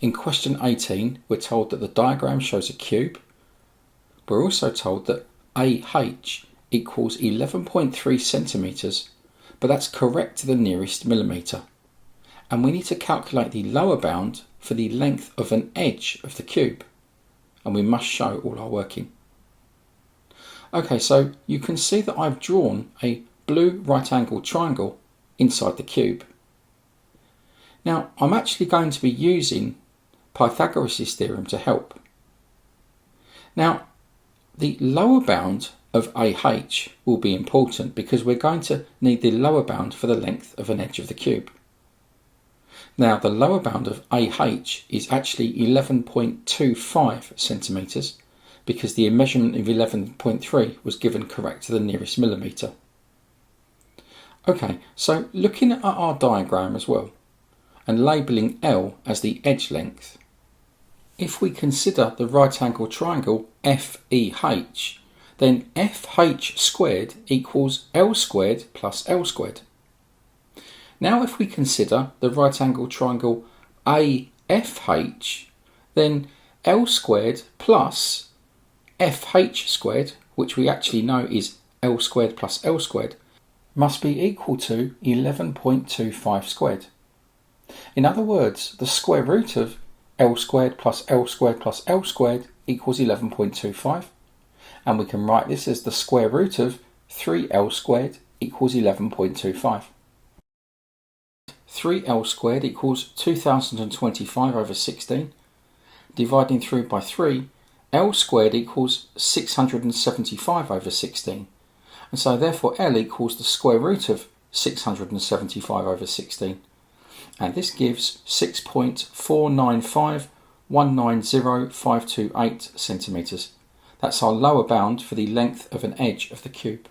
In question 18, we're told that the diagram shows a cube. We're also told that AH equals 11.3 centimetres, but that's correct to the nearest millimetre. And we need to calculate the lower bound for the length of an edge of the cube. And we must show all our working. Okay, so you can see that I've drawn a blue right-angled triangle inside the cube. Now, I'm actually going to be using Pythagoras' theorem to help. Now, the lower bound of AH will be important because we're going to need the lower bound for the length of an edge of the cube. Now, the lower bound of AH is actually 11.25 centimetres because the measurement of 11.3 was given correct to the nearest millimetre. Okay, so looking at our diagram as well and labelling L as the edge length, if we consider the right angle triangle FEH, then FH squared equals L squared plus L squared. Now if we consider the right angle triangle AFH, then L squared plus FH squared, which we actually know is L squared plus L squared, must be equal to 11.25 squared. In other words, the square root of L squared plus L squared plus L squared equals 11.25, and we can write this as the square root of 3L squared equals 11.25. 3L squared equals 2025 over 16. Dividing through by 3, L squared equals 675 over 16. And so therefore L equals the square root of 675 over 16. And this gives 6.495190528 centimetres. That's our lower bound for the length of an edge of the cube.